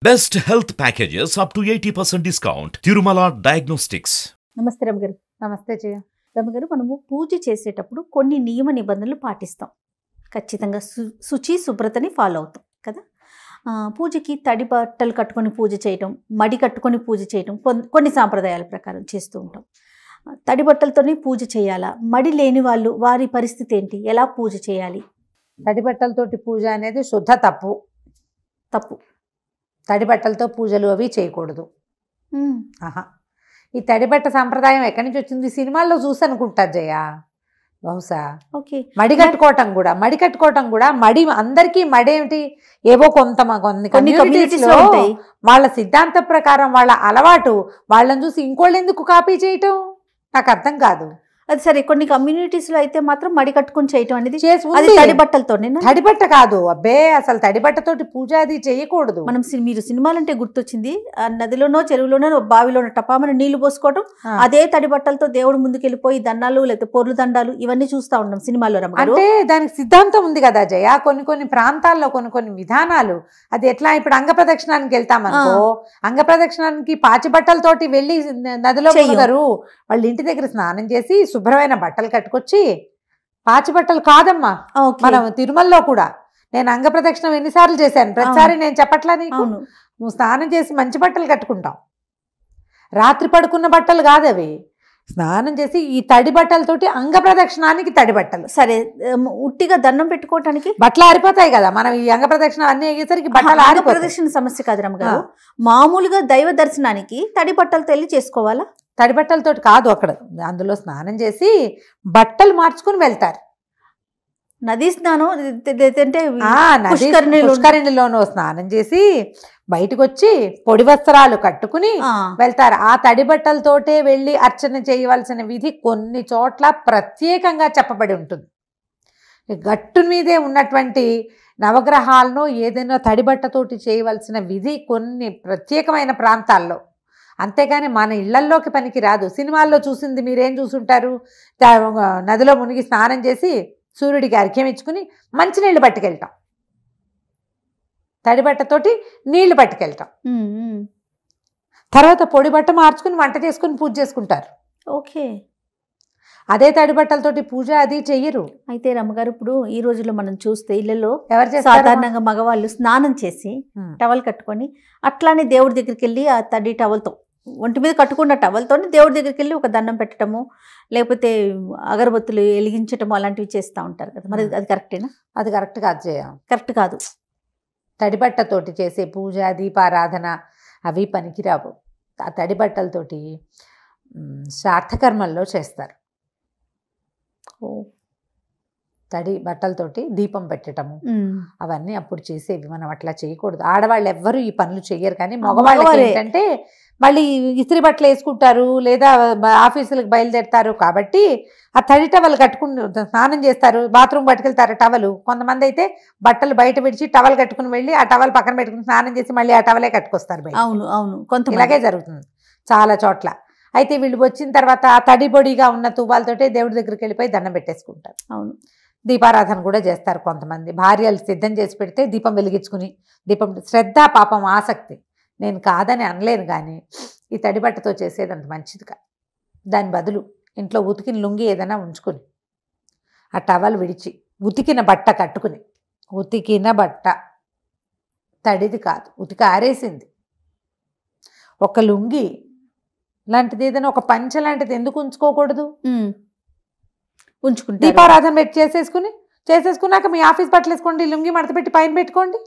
Best health packages up to 80% discount. Tirumala Diagnostics. నమస్తే రమగారు. నమస్తే జయ. రమగారు, మనము పూజ చేసేటప్పుడు కొన్ని నియమ నిబంధనలు పాటిస్తాం. ఖచ్చితంగా శుచి శుభ్రతని ఫాలో అవుతాం కదా. పూజకి తడి బట్టలు కట్టుకొని పూజ చేయటం, మడి కట్టుకొని పూజ చేయటం కొన్ని సాంప్రదాయాల ప్రకారం చేస్తూ ఉంటాం. తడి బట్టలతోనే పూజ చేయాలా? మడి లేని వాళ్ళు వారి పరిస్థితి ఏంటి? ఎలా పూజ చేయాలి? తడి బట్టలతోటి పూజ అనేది శుద్ధ తప్పు. తడి బట్టలతో పూజలు అవి చేయకూడదు. ఆహా, ఈ తడిబట్ట సాంప్రదాయం ఎక్కడి నుంచి వచ్చింది? సినిమాల్లో చూసి అనుకుంటా జయ. బహుశా ఓకే. మడి కట్టుకోవటం కూడా మడి అందరికీ మడి ఏమిటి? ఏవో కొన్ని కమ్యూనిటీస్లో వాళ్ళ సిద్ధాంత ప్రకారం వాళ్ళ అలవాటు, వాళ్ళని చూసి ఇంకోళ్ళు ఎందుకు కాపీ చేయటం నాకు అర్థం కాదు. అది సరే, కొన్ని కమ్యూనిటీస్లో అయితే మాత్రం మడి కట్టుకొని చేయటం అనేది అది తడి బట్టలతోనే. తడిబట్ట కాదు అబ్బే, అసలు తడిబట్టతోటి పూజ అది చేయకూడదు. మీరు సినిమాలంటే గుర్తొచ్చింది, నదిలోనో చెరువులోనో బావిలోనో టపామని నీళ్లు పోసుకోవడం, అదే తడి బట్టలతో దేవుడు ముందుకెళ్ళిపోయి దండాలు లేకపోతే పొర్లు దండాలు ఇవన్నీ చూస్తా ఉన్నాం సినిమాలో. అంటే దానికి సిద్ధాంతం ఉంది కదా జయ. కొన్ని ప్రాంతాల్లో కొన్ని విధానాలు. అది ఎట్లా, ఇప్పుడు అంగ ప్రదక్షిణానికి వెళ్తామనుకో, అంగ ప్రదక్షిణానికి పాచి బట్టలతోటి వెళ్ళి నదిలో మునగరు. వాళ్ళ ఇంటి దగ్గర స్నానం చేసి శుభ్రమైన బట్టలు కట్టుకొచ్చి, పాచి బట్టలు కాదమ్మా. మనం తిరుమలలో కూడా నేను అంగ ప్రదక్షిణం ఎన్నిసార్లు చేశాను, ప్రతిసారి నేను చెప్పట్లా నీకు? నువ్వు స్నానం చేసి మంచి బట్టలు కట్టుకుంటావు, రాత్రి పడుకున్న బట్టలు కాదు అవి. స్నానం చేసి ఈ తడి బట్టలతోటి అంగ ప్రదక్షిణానికి తడి బట్టలు. సరే, ఉట్టిగా దండం పెట్టుకోవటానికి బట్టలు ఆరిపోతాయి కదా. మనం ఈ అంగ ప్రదక్షిణ అన్ని అయ్యేసరికి బట్టలు ఆరిపోతాయి. ప్రదక్షిణ సమస్య కాదు రమ్మగారు. మామూలుగా దైవ దర్శనానికి తడి బట్టలతో వెళ్ళి చేసుకోవాలా? తడి బట్టలతోటి కాదు, అక్కడ అందులో స్నానం చేసి బట్టలు మార్చుకుని వెళ్తారు. నదీ స్నానం పుష్కరిణిలోనూ స్నానం చేసి బయటకు వచ్చి పొడి వస్త్రాలు కట్టుకుని వెళ్తారు. ఆ తడి బట్టలతోటే వెళ్ళి అర్చన చేయవలసిన విధి కొన్ని చోట్ల ప్రత్యేకంగా చెప్పబడి ఉంటుంది. గట్టు మీదే ఉన్నటువంటి నవగ్రహాలను ఏదైనా తడి బట్టతోటి చేయవలసిన విధి కొన్ని ప్రత్యేకమైన ప్రాంతాల్లో. అంతేగాని మన ఇళ్లల్లోకి పనికి రాదు. సినిమాల్లో చూసింది మీరేం చూసుంటారు? నదిలో మునిగి స్నానం చేసి సూర్యుడికి అర్ఘ్యం ఇచ్చుకుని మంచినీళ్ళు పట్టుకెళ్తాం, తడి బట్టతోటి నీళ్లు పట్టుకెళ్తాం. తర్వాత పొడి బట్ట మార్చుకుని వంట చేసుకుని పూజ చేసుకుంటారు. ఓకే. అదే తడి బట్టలతోటి పూజ అది చెయ్యరు. అయితే రమ్మగారు, ఇప్పుడు ఈ రోజుల్లో మనం చూస్తే ఇళ్లలో ఎవరు చేస్తారు? సాధారణంగా మగవాళ్ళు స్నానం చేసి టవల్ కట్టుకొని అట్లానే దేవుడి దగ్గరికి వెళ్ళి ఆ తడి టవల్తో, ఒంటి మీద కట్టుకున్న టవల్తో దేవుడి దగ్గరికి వెళ్ళి ఒక దండం పెట్టడము, లేకపోతే అగరబత్తులు వెలిగించటము అలాంటివి చేస్తూ ఉంటారు కదా. మరి అది కరెక్టేనా? అది కరెక్ట్ కాదు జయ. కరెక్ట్ కాదు. తడిబట్టతోటి చేసే పూజ దీపారాధన అవి పనికిరావు. ఆ తడి బట్టలతోటి శ్రాద్ధకర్మల్లో చేస్తారు. తడి బట్టలతోటి దీపం పెట్టడము అవన్నీ అప్పుడు చేసేవి. మనం అట్లా చేయకూడదు. ఆడవాళ్ళు ఎవ్వరూ ఈ పనులు చెయ్యరు. కానీ మగవాళ్ళకి ఏంటంటే మళ్ళీ ఇస్త్రీ బట్టలు వేసుకుంటారు, లేదా ఆఫీసులకు బయలుదేరుతారు కాబట్టి ఆ తడి టవల్ కట్టుకుని స్నానం చేస్తారు, బాత్రూమ్ పట్టుకెళ్తారు టవలు. కొంతమంది అయితే బట్టలు బయట విడిచి టవల్ కట్టుకుని వెళ్ళి ఆ టవల్ పక్కన పెట్టుకుని స్నానం చేసి మళ్ళీ ఆ టవలే కట్టుకొస్తారు బయట. అవును, కొంత ఇలాగే జరుగుతుంది చాలా చోట్ల. అయితే వీళ్ళు వచ్చిన తర్వాత ఆ తడి పొడిగా ఉన్న తువ్వాలతోటే దేవుడి దగ్గరికి వెళ్ళిపోయి దండం పెట్టేసుకుంటారు. అవును. దీపారాధన కూడా చేస్తారు కొంతమంది. భార్యలు సిద్ధం చేసి పెడితే దీపం వెలిగించుకుని, దీపం శ్రద్ధ పాపం ఆసక్తి నేను కాదని అనలేను. కానీ ఈ తడి బట్టతో చేసేది అంత మంచిది కాదు. దాని బదులు ఇంట్లో ఉతికిన లుంగి ఏదైనా ఉంచుకుని ఆ టవల్ విడిచి ఉతికిన బట్ట కట్టుకుని, ఉతికిన బట్ట తడిది కాదు, ఉతికి ఆరేసింది ఒక లుంగి లాంటిది ఏదైనా ఒక పంచ లాంటిది ఎందుకు ఉంచుకోకూడదు? ఉంచుకుంటే దీపారాధన పెట్టి చేసేసుకున్నాక మీ ఆఫీస్ బట్టలు వేసుకోండి, లుంగి మడత పెట్టి పైన పెట్టుకోండి,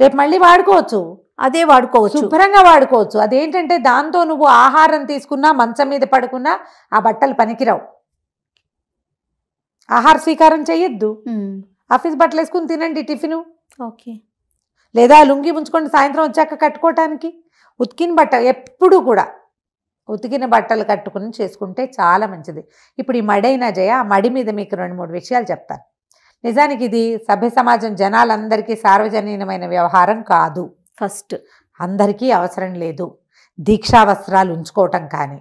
రేపు మళ్ళీ వాడుకోవచ్చు. అదే వాడుకోవచ్చు, శుభ్రంగా వాడుకోవచ్చు. అదేంటంటే దాంతో నువ్వు ఆహారం తీసుకున్నా, మంచం మీద పడుకున్నా ఆ బట్టలు పనికిరావు. ఆహార స్వీకారం చెయ్యొద్దు. ఆఫీస్ బట్టలు వేసుకుని తినండి టిఫిను. ఓకే. లేదా లుంగి ఉంచుకోండి సాయంత్రం వచ్చాక కట్టుకోవటానికి. ఉతికిన బట్ట ఎప్పుడు కూడా ఉతికిన బట్టలు కట్టుకుని చేసుకుంటే చాలా మంచిది. ఇప్పుడు ఈ మడైనా జయ, ఆ మడి మీద మీకు 2-3 విషయాలు చెప్తాను. నిజానికి ఇది సభ్య సమాజం జనాలందరికీ సార్వజనీనమైన వ్యవహారం కాదు. ఫస్ట్ అందరికీ అవసరం లేదు. దీక్షా వస్త్రాలు ఉంచుకోవటం కానీ,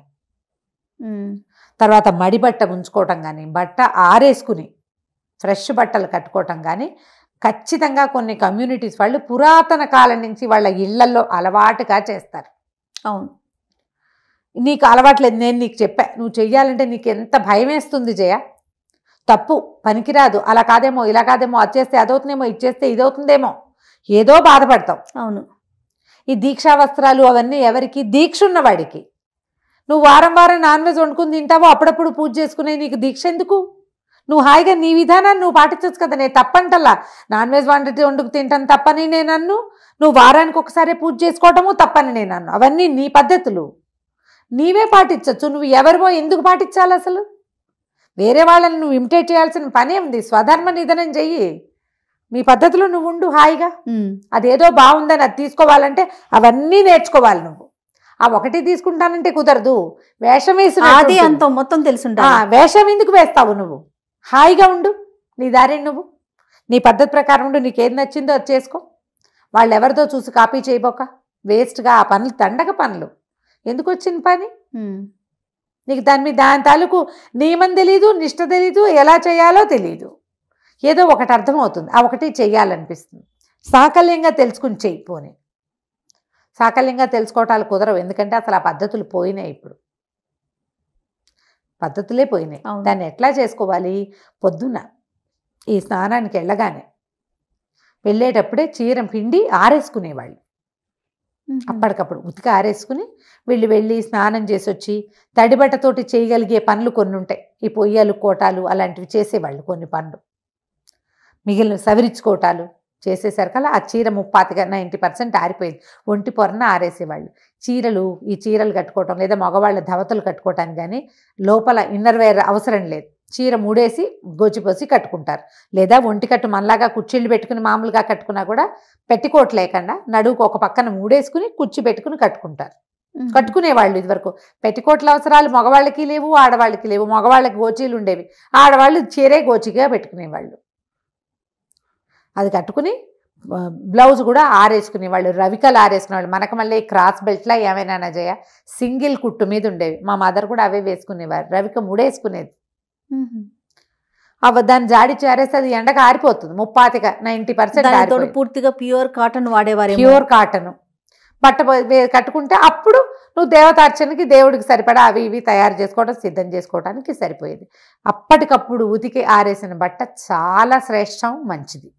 తర్వాత మడి బట్ట ఉంచుకోవటం కానీ, బట్ట ఆరేసుకుని ఫ్రెష్ బట్టలు కట్టుకోవటం కానీ ఖచ్చితంగా కొన్ని కమ్యూనిటీస్ వాళ్ళు పురాతన కాలం నుంచి వాళ్ళ ఇళ్లలో అలవాటుగా చేస్తారు. అవును. నీకు అలవాట్లేదు, నేను నీకు చెప్పా, నువ్వు చెయ్యాలంటే నీకు ఎంత భయం వేస్తుంది జయ, తప్పు, పనికిరాదు, అలా కాదేమో, ఇలా కాదేమో, అది చేస్తే అదవుతుందేమో, ఇది చేస్తే ఇదవుతుందేమో, ఏదో బాధపడతావు. అవును. ఈ దీక్షా వస్త్రాలు అవన్నీ ఎవరికి? దీక్ష ఉన్నవాడికి. నువ్వు వారం వారం నాన్ వెజ్ వండుకుని తింటావు, అప్పుడప్పుడు పూజ చేసుకునే నీకు దీక్ష ఎందుకు? నువ్వు హాయిగా నీ విధానాన్ని నువ్వు పాటించవచ్చు కదా. నేను తప్పంటల్లా, నాన్ వెజ్ వండుకు తింటాను తప్పని నేను అన్ను, నువ్వు వారానికి ఒకసారి పూజ చేసుకోవటము తప్పని నేను అన్ను. అవన్నీ నీ పద్ధతులు, నీవే పాటించవచ్చు. నువ్వు ఎవరివో ఎందుకు పాటించాలి అసలు? వేరే వాళ్ళని నువ్వు ఇమిటేట్ చేయాల్సిన పనే ఉంది. స్వధర్మ నిధనం చెయ్యి, మీ పద్ధతిలో నువ్వు ఉండు హాయిగా. అదేదో బాగుందని అది తీసుకోవాలంటే అవన్నీ నేర్చుకోవాలి నువ్వు. ఆ ఒకటి తీసుకుంటానంటే కుదరదు. వేషం వేసి అది అంత మొత్తం తెలుసుంటా. వేషం ఎందుకు వేస్తావు? నువ్వు హాయిగా ఉండు, నీ దారి నువ్వు, నీ పద్ధతి ప్రకారం ఉండు. నీకేం నచ్చిందో అది చేసుకో. వాళ్ళు ఎవరితో చూసి కాపీ చేయబోక వేస్ట్గా ఆ పనులు, దండగ పనులు. ఎందుకు వచ్చిన పని నీకు? దాని తాలూకు నియమం తెలీదు, నిష్ట తెలీదు, ఎలా చేయాలో తెలీదు. ఏదో ఒకటి అర్థమవుతుంది, ఆ ఒకటి చెయ్యాలనిపిస్తుంది. సాకల్యంగా తెలుసుకుని చెయ్యిపోని. సాకల్యంగా తెలుసుకోవటాలు కుదరవు, ఎందుకంటే అసలు ఆ పద్ధతులు పోయినాయి. ఇప్పుడు పద్ధతులే పోయినాయి. దాన్ని ఎట్లా చేసుకోవాలి? పొద్దున్న ఈ స్నానానికి వెళ్ళగానే వెళ్ళేటప్పుడే చీర పిండి ఆరేసుకునేవాళ్ళు. అప్పటికప్పుడు ఉతికి ఆరేసుకుని వెళ్ళి స్నానం చేసి వచ్చి తడిబట్టతోటి చేయగలిగే పనులు కొన్ని ఉంటాయి. ఈ పొయ్యలు, కోటాలు అలాంటివి చేసేవాళ్ళు. కొన్ని పనులు మిగిలిన సవరించుకోవటాలు చేసేసరికల్లా ఆ చీర 90% ఆరిపోయింది. ఒంటి పొరన ఆరేసేవాళ్ళు. ఈ చీరలు కట్టుకోవటం, లేదా మగవాళ్ళ ధవతలు కట్టుకోవటానికి కానీ లోపల ఇన్నర్ వేర్ అవసరం లేదు. చీర మూడేసి గోచిపోసి కట్టుకుంటారు. లేదా ఒంటికట్టు మనలాగా కుర్చీళ్ళు పెట్టుకుని మామూలుగా కట్టుకున్నా కూడా పెట్టికోట్ లేకుండా నడువుకు ఒక పక్కన మూడేసుకుని కుర్చీ పెట్టుకుని కట్టుకుంటారు. కట్టుకునేవాళ్ళు. ఇదివరకు పెట్టికోట్ల అవసరాలు మగవాళ్ళకి లేవు, ఆడవాళ్ళకి లేవు. మగవాళ్ళకి గోచీలు ఉండేవి, ఆడవాళ్ళు చీరే గోచిగా పెట్టుకునేవాళ్ళు. అది కట్టుకుని బ్లౌజ్ కూడా ఆరేసుకునేవాళ్ళు. రవికలు ఆరేసుకునేవాళ్ళు. మనకు మళ్ళీ క్రాస్ బెల్ట్లా ఏమైనా జయ సింగిల్ కుట్టు మీద ఉండేవి. మా మదర్ కూడా అవే వేసుకునేవారు. రవిక ముడేసుకునేది. దాన్ని జాడిచ్చి ఆరేస్తే అది ఎండగా ఆరిపోతుంది. 90% పూర్తిగా ప్యూర్ కాటన్ వాడేవారు. ప్యూర్ కాటన్ బట్ట కట్టుకుంటే అప్పుడు నువ్వు దేవతార్చనకి దేవుడికి సరిపడా అవి ఇవి తయారు చేసుకోవడం, సిద్ధం చేసుకోవడానికి సరిపోయేది. అప్పటికప్పుడు ఉతికి ఆరేసిన బట్ట చాలా శ్రేష్టం, మంచిది.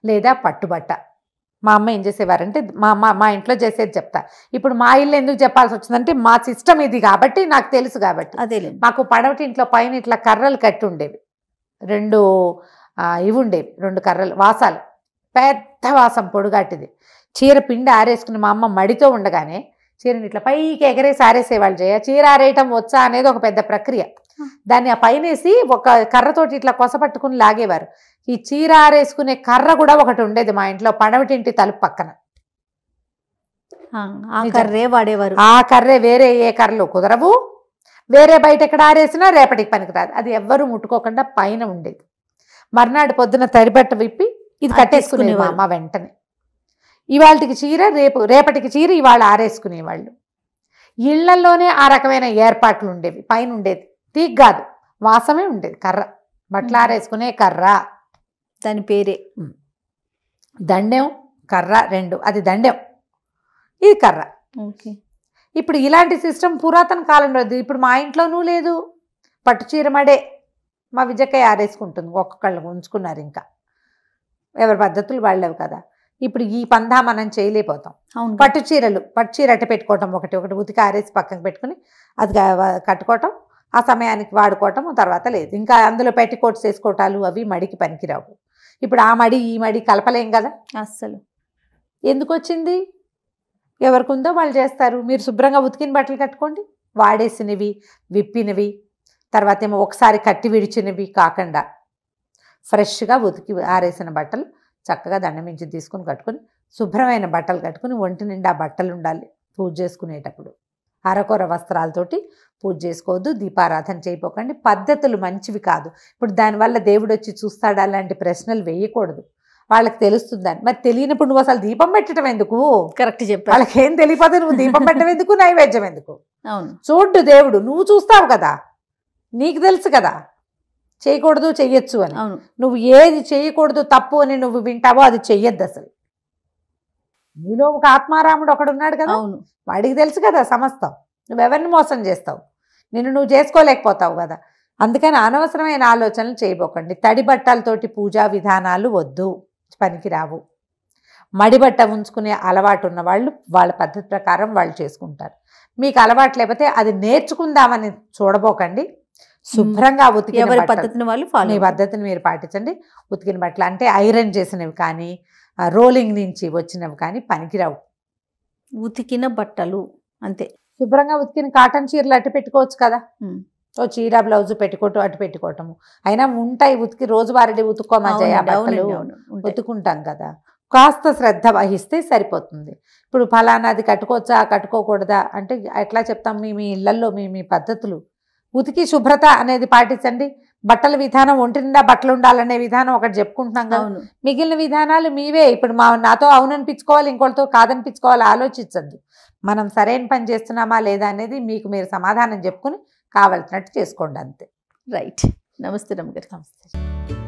లేదా పట్టుబట్ట. మా అమ్మ ఏం చేసేవారంటే, మా ఇంట్లో చేసేది చెప్తా. ఇప్పుడు మా ఇల్లు ఎందుకు చెప్పాల్సి వచ్చిందంటే మా సిస్టమ్ ఇది కాబట్టి, నాకు తెలుసు కాబట్టి. అదేలే. మాకు పడవటి ఇంట్లో పైన ఇట్లా కర్రలు కట్టి ఉండేవి. 2 ఇవి ఉండేవి, 2 కర్రలు, వాసాలు. పెద్ద వాసం పొడుగాటిది. చీర పిండి ఆరేసుకుని మా అమ్మ మడితో ఉండగానే చీరని ఇట్లా పైకి ఎగరేసి ఆరేసేవాళ్ళు. జయ చీర ఆరేయటం వచ్చా అనేది ఒక పెద్ద ప్రక్రియ. దాన్ని ఆ పైనేసి ఒక కర్రతోటి ఇట్లా కొసపట్టుకుని లాగేవారు. ఈ చీర ఆరేసుకునే కర్ర కూడా ఒకటి ఉండేది మా ఇంట్లో, పడవటింటి తలుపు పక్కన. ఆ కర్రే వాడేవారు. ఆ కర్రే, వేరే ఏ కర్రలు కుదరవు. వేరే బయట ఎక్కడ ఆరేసినా రేపటికి పనికిరాదు. అది ఎవ్వరూ ముట్టుకోకుండా పైన ఉండేది. మర్నాడు పొద్దున తడిబట్ట విప్పి ఇది కట్టేసుకునే మా అమ్మ వెంటనే. ఇవాళకి చీర రేపటికి చీర ఇవాళ ఆరేసుకునేవాళ్ళు. ఇళ్లలోనే ఆ రకమైన ఏర్పాట్లు ఉండేవి. పైన ఉండేది తీగ కాదు, వాసమే ఉండేది కర్ర. బట్టలు ఆరేసుకునే కర్ర, దాని పేరే. దండెం, కర్ర 2. అది దండెం, ఇది కర్ర. ఓకే. ఇప్పుడు ఇలాంటి సిస్టమ్ పురాతన కాలంలో. ఇప్పుడు మా ఇంట్లోనూ లేదు. పట్టు చీర మడే మా విజయకాయ ఆరేసుకుంటుంది. ఒక్కొక్కళ్ళు ఉంచుకున్నారు. ఇంకా ఎవరి పద్ధతులు వాళ్ళేవి కదా. ఇప్పుడు ఈ పందా మనం చేయలేకపోతాం. పట్టు చీర అట్ట పెట్టుకోవటం, ఒకటి ఉతికి ఆరేసి పక్కన పెట్టుకుని అది కట్టుకోవటం, ఆ సమయానికి వాడుకోవటం, తర్వాత లేదు. ఇంకా అందులో పెట్టికోట్స్ వేసుకోవటాలు అవి మడికి పనికిరావు. ఇప్పుడు ఆ మడి ఈ మడి కలపలేం కదా అస్సలు. ఎందుకు వచ్చింది? ఎవరికి ఉందో వాళ్ళు చేస్తారు. మీరు శుభ్రంగా ఉతికిన బట్టలు కట్టుకోండి. వాడేసినవి, విప్పినవి, తర్వాత ఏమో ఒకసారి కట్టి విడిచినవి కాకుండా ఫ్రెష్గా ఉతికి ఆరేసిన బట్టలు చక్కగా దండమించి తీసుకుని కట్టుకుని, శుభ్రమైన బట్టలు కట్టుకుని, ఒంటి నిండా బట్టలు ఉండాలి. పూజ చేసుకునేటప్పుడు అరకొర వస్త్రాలతోటి పూజ చేసుకోవద్దు. దీపారాధన చేయపోకండి. పద్ధతులు మంచివి కాదు. ఇప్పుడు దానివల్ల దేవుడు వచ్చి చూస్తాడు, అలాంటి ప్రశ్నలు వేయకూడదు. వాళ్ళకి తెలుస్తుందని. మరి తెలియనప్పుడు నువ్వు అసలు దీపం పెట్టడం ఎందుకు? కరెక్ట్ చెప్పావు. వాళ్ళకి ఏం తెలియపోతే నువ్వు దీపం పెట్టడం ఎందుకు, నైవేద్యం ఎందుకు? అవును. చూడ్డు దేవుడు, నువ్వు చూస్తావు కదా, నీకు తెలుసు కదా. చేయకూడదు చెయ్యొచ్చు అని. అవును. నువ్వు ఏది చేయకూడదు తప్పు అని నువ్వు వింటావో అది చెయ్యొద్దు అసలు. నీలో ఒక ఆత్మారాముడు ఒకడున్నాడు కదా, అవును. వాడికి తెలుసు కదా సమస్తం. నువ్వెవరిని మోసం చేస్తావు, నిన్ను నువ్వు చేసుకోలేకపోతావు కదా. అందుకని అనవసరమైన ఆలోచనలు చేయబోకండి. తడి బట్టలతోటి పూజా విధానాలు వద్దు, పనికిరావు. మడిబట్ట ఉంచుకునే అలవాటు ఉన్న వాళ్ళు వాళ్ళ పద్ధతి ప్రకారం వాళ్ళు చేసుకుంటారు. మీకు అలవాటు లేకపోతే అది నేర్చుకుందామని చూడబోకండి. శుభ్రంగా ఉతికిన ఎవరి బట్టలు, పద్ధతిని వాళ్ళు ఫాలో మీ పద్ధతిని మీరు పాటించండి. ఉతికిన బట్టలు అంటే ఐరన్ చేసినవి కానీ రోలింగ్ నుంచి వచ్చినవి కానీ పనికిరావు. ఉతికిన బట్టలు అంతే. శుభ్రంగా ఉతికిన కాటన్ చీరలు అట్టు పెట్టుకోవచ్చు కదా, ఉమ్. ఓ చీర బ్లౌజ్ పెట్టుకోవటం అటు పెట్టుకోవటము. అయినా ఉంటాయి ఉతికి రోజువారీ ఉతుక్కోమా జయ అవునండి, బట్టలు, అవునండి, అవును, ఉంటాయి. ఉతుకుంటాం కదా. కాస్త శ్రద్ధ వహిస్తే సరిపోతుంది. ఇప్పుడు ఫలానాది కట్టుకోవచ్చా కట్టుకోకూడదా అంటే ఎట్లా చెప్తాం? మీ ఇళ్లలో మీ పద్ధతులు ఉతికి శుభ్రత అనేది పాటించండి. బట్టల విధానం, ఒంటి నిండా బట్టలు ఉండాలనే విధానం ఒకటి చెప్పుకుంటున్నాం కదా, అవును. మిగిలిన విధానాలు మీవే. ఇప్పుడు నాతో అవుననిపించుకోవాలి, ఇంకోటితో కాదనిపించుకోవాలి, ఆలోచించద్దు. మనం సరైన పని చేస్తున్నామా లేదా అనేది మీకు మీరు సమాధానం చెప్పుకుని కావాల్సినట్టు చేసుకోండి అంతే. రైట్. నమస్తే రమ్మ గారు. నమస్తే.